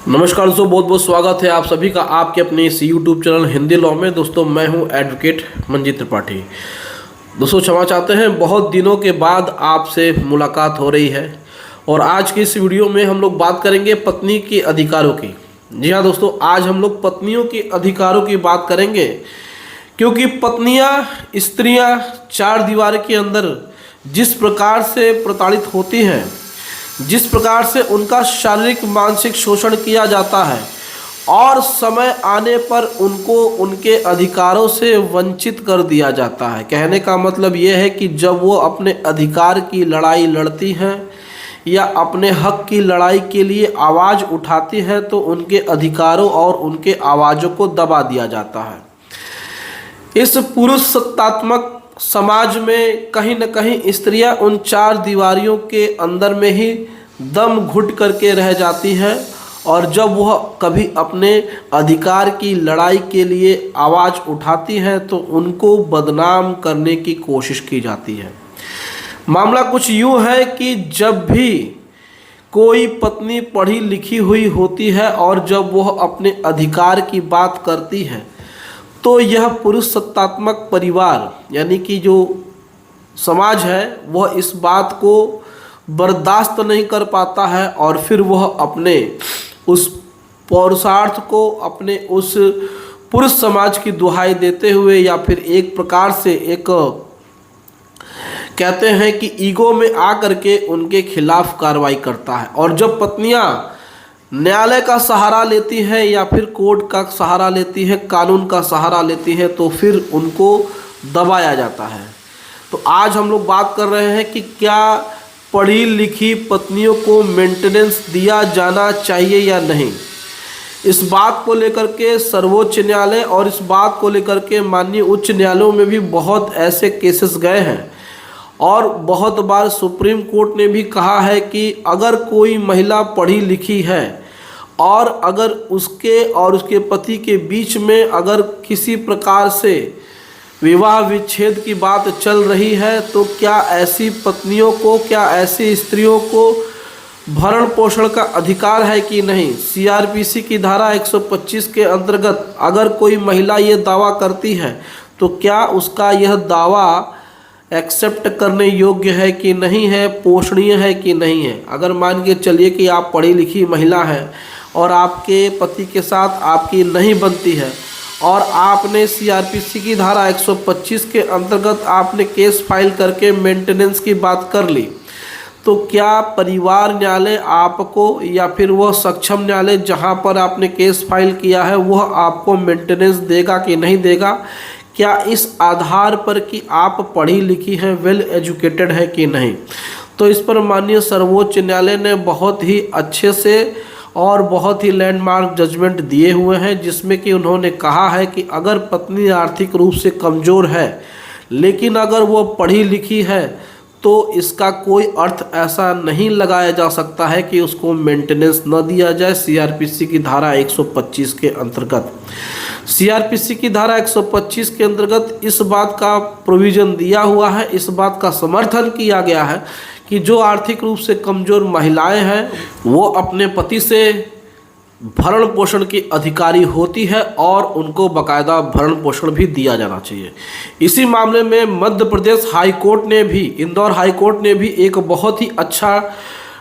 नमस्कार दोस्तों, बहुत बहुत स्वागत है आप सभी का आपके अपने इस यूट्यूब चैनल हिंदी लॉ में। दोस्तों मैं हूं एडवोकेट मंजीत त्रिपाठी। दोस्तों क्षमा चाहते हैं, बहुत दिनों के बाद आपसे मुलाकात हो रही है और आज की इस वीडियो में हम लोग बात करेंगे पत्नी के अधिकारों की। जी हाँ दोस्तों, आज हम लोग पत्नियों के अधिकारों की बात करेंगे, क्योंकि पत्नियां स्त्रियां चार दीवार के अंदर जिस प्रकार से प्रताड़ित होती हैं, जिस प्रकार से उनका शारीरिक मानसिक शोषण किया जाता है और समय आने पर उनको उनके अधिकारों से वंचित कर दिया जाता है। कहने का मतलब ये है कि जब वो अपने अधिकार की लड़ाई लड़ती हैं या अपने हक की लड़ाई के लिए आवाज़ उठाती हैं तो उनके अधिकारों और उनके आवाज़ों को दबा दिया जाता है। इस पुरुष सत्तात्मक समाज में कहीं न कहीं स्त्रियां उन चार दीवारियों के अंदर में ही दम घुट करके रह जाती हैं और जब वह कभी अपने अधिकार की लड़ाई के लिए आवाज़ उठाती हैं तो उनको बदनाम करने की कोशिश की जाती है। मामला कुछ यूँ है कि जब भी कोई पत्नी पढ़ी लिखी हुई होती है और जब वह अपने अधिकार की बात करती है तो यह पुरुष सत्तात्मक परिवार यानी कि जो समाज है वह इस बात को बर्दाश्त नहीं कर पाता है और फिर वह अपने उस पौरुषार्थ को अपने उस पुरुष समाज की दुहाई देते हुए या फिर एक प्रकार से एक कहते हैं कि ईगो में आकर के उनके खिलाफ कार्रवाई करता है। और जब पत्नियां न्यायालय का सहारा लेती हैं या फिर कोर्ट का सहारा लेती है, कानून का सहारा लेती है, तो फिर उनको दबाया जाता है। तो आज हम लोग बात कर रहे हैं कि क्या पढ़ी लिखी पत्नियों को मेंटेनेंस दिया जाना चाहिए या नहीं। इस बात को लेकर के सर्वोच्च न्यायालय और इस बात को लेकर के माननीय उच्च न्यायालयों में भी बहुत ऐसे केसेस गए हैं और बहुत बार सुप्रीम कोर्ट ने भी कहा है कि अगर कोई महिला पढ़ी लिखी है और अगर उसके और उसके पति के बीच में अगर किसी प्रकार से विवाह विच्छेद की बात चल रही है तो क्या ऐसी पत्नियों को, क्या ऐसी स्त्रियों को भरण पोषण का अधिकार है कि नहीं। सीआरपीसी की धारा 125 के अंतर्गत अगर कोई महिला ये दावा करती है तो क्या उसका यह दावा एक्सेप्ट करने योग्य है कि नहीं है, पोषणीय है कि नहीं है। अगर मान के चलिए कि आप पढ़ी लिखी महिला हैं और आपके पति के साथ आपकी नहीं बनती है और आपने सीआरपीसी की धारा 125 के अंतर्गत आपने केस फाइल करके मेंटेनेंस की बात कर ली, तो क्या परिवार न्यायालय आपको या फिर वह सक्षम न्यायालय जहां पर आपने केस फाइल किया है वह आपको मेंटेनेंस देगा कि नहीं देगा। क्या इस आधार पर कि आप पढ़ी लिखी हैं, वेल एजुकेटेड है कि नहीं। तो इस पर माननीय सर्वोच्च न्यायालय ने बहुत ही अच्छे से और बहुत ही लैंडमार्क जजमेंट दिए हुए हैं, जिसमें कि उन्होंने कहा है कि अगर पत्नी आर्थिक रूप से कमज़ोर है लेकिन अगर वो पढ़ी लिखी है तो इसका कोई अर्थ ऐसा नहीं लगाया जा सकता है कि उसको मेंटेनेंस न दिया जाए। सीआरपीसी की धारा 125 के अंतर्गत सीआरपीसी की धारा 125 के अंतर्गत इस बात का प्रोविज़न दिया हुआ है, इस बात का समर्थन किया गया है कि जो आर्थिक रूप से कमज़ोर महिलाएं हैं वो अपने पति से भरण पोषण की अधिकारी होती है और उनको बाकायदा भरण पोषण भी दिया जाना चाहिए। इसी मामले में मध्य प्रदेश हाई कोर्ट ने भी, इंदौर हाई कोर्ट ने भी एक बहुत ही अच्छा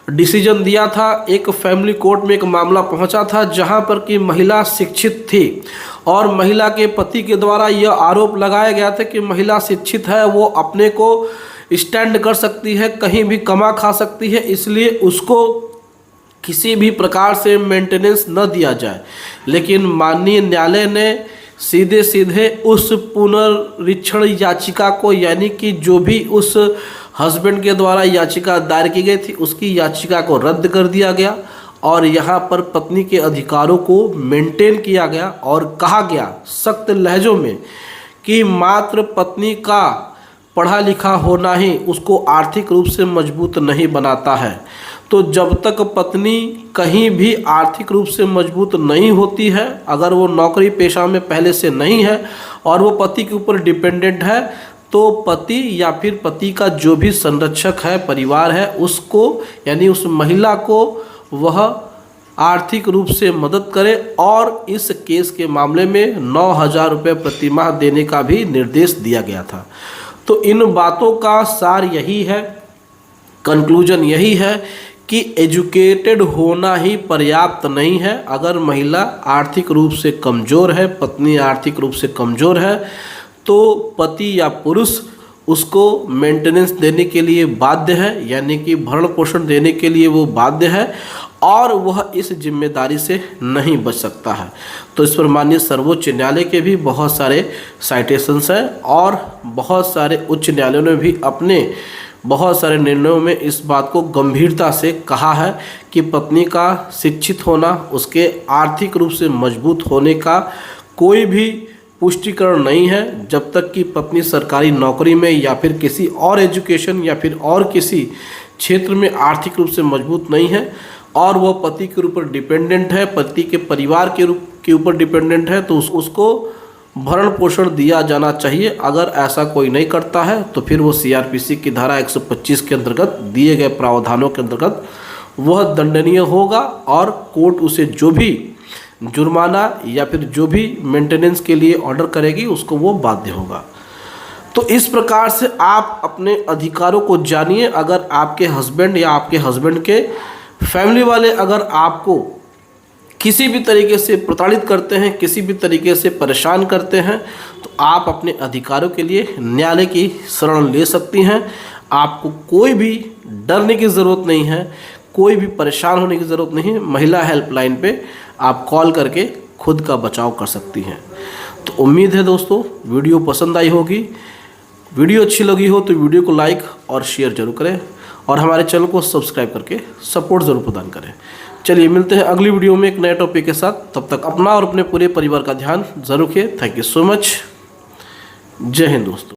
डिसीजन दिया था। एक फैमिली कोर्ट में एक मामला पहुंचा था जहां पर कि महिला शिक्षित थी और महिला के पति के द्वारा यह आरोप लगाया गया था कि महिला शिक्षित है, वो अपने को स्टैंड कर सकती है, कहीं भी कमा खा सकती है, इसलिए उसको किसी भी प्रकार से मेंटेनेंस न दिया जाए। लेकिन माननीय न्यायालय ने सीधे सीधे उस पुनरीक्षण याचिका को, यानी कि जो भी उस हस्बैंड के द्वारा याचिका दायर की गई थी उसकी याचिका को रद्द कर दिया गया और यहाँ पर पत्नी के अधिकारों को मेंटेन किया गया और कहा गया सख्त लहजों में कि मात्र पत्नी का पढ़ा लिखा होना ही उसको आर्थिक रूप से मजबूत नहीं बनाता है। तो जब तक पत्नी कहीं भी आर्थिक रूप से मजबूत नहीं होती है, अगर वो नौकरी पेशा में पहले से नहीं है और वो पति के ऊपर डिपेंडेंट है, तो पति या फिर पति का जो भी संरक्षक है, परिवार है, उसको यानी उस महिला को वह आर्थिक रूप से मदद करे और इस केस के मामले में 9,000 रुपये प्रतिमाह देने का भी निर्देश दिया गया था। तो इन बातों का सार यही है, कंक्लूजन यही है कि एजुकेटेड होना ही पर्याप्त नहीं है। अगर महिला आर्थिक रूप से कमज़ोर है, पत्नी आर्थिक रूप से कमज़ोर है, तो पति या पुरुष उसको मेंटेनेंस देने के लिए बाध्य है, यानी कि भरण पोषण देने के लिए वो बाध्य है और वह इस जिम्मेदारी से नहीं बच सकता है। तो इस पर माननीय सर्वोच्च न्यायालय के भी बहुत सारे साइटेशंस हैं और बहुत सारे उच्च न्यायालयों ने भी अपने बहुत सारे निर्णयों में इस बात को गंभीरता से कहा है कि पत्नी का शिक्षित होना, उसके आर्थिक रूप से मजबूत होने का कोई भी पुष्टिकरण नहीं है जब तक कि पत्नी सरकारी नौकरी में या फिर किसी और एजुकेशन या फिर और किसी क्षेत्र में आर्थिक रूप से मजबूत नहीं है और वह पति के ऊपर डिपेंडेंट है, पति के परिवार के ऊपर डिपेंडेंट है, तो उसको भरण पोषण दिया जाना चाहिए। अगर ऐसा कोई नहीं करता है तो फिर वो सीआरपीसी की धारा 125 के अंतर्गत दिए गए प्रावधानों के अंतर्गत वह दंडनीय होगा और कोर्ट उसे जो भी जुर्माना या फिर जो भी मेंटेनेंस के लिए ऑर्डर करेगी उसको वो बाध्य होगा। तो इस प्रकार से आप अपने अधिकारों को जानिए। अगर आपके हस्बैंड या आपके हस्बैंड के फैमिली वाले अगर आपको किसी भी तरीके से प्रताड़ित करते हैं, किसी भी तरीके से परेशान करते हैं, तो आप अपने अधिकारों के लिए न्यायालय की शरण ले सकती हैं। आपको कोई भी डरने की ज़रूरत नहीं है, कोई भी परेशान होने की ज़रूरत नहीं है। महिला हेल्पलाइन पे आप कॉल करके खुद का बचाव कर सकती हैं। तो उम्मीद है दोस्तों वीडियो पसंद आई होगी। वीडियो अच्छी लगी हो तो वीडियो को लाइक और शेयर जरूर करें और हमारे चैनल को सब्सक्राइब करके सपोर्ट ज़रूर प्रदान करें। चलिए मिलते हैं अगली वीडियो में एक नए टॉपिक के साथ। तब तक अपना और अपने पूरे परिवार का ध्यान जरूर रखें। Thank you so much. जय हिंद दोस्तों।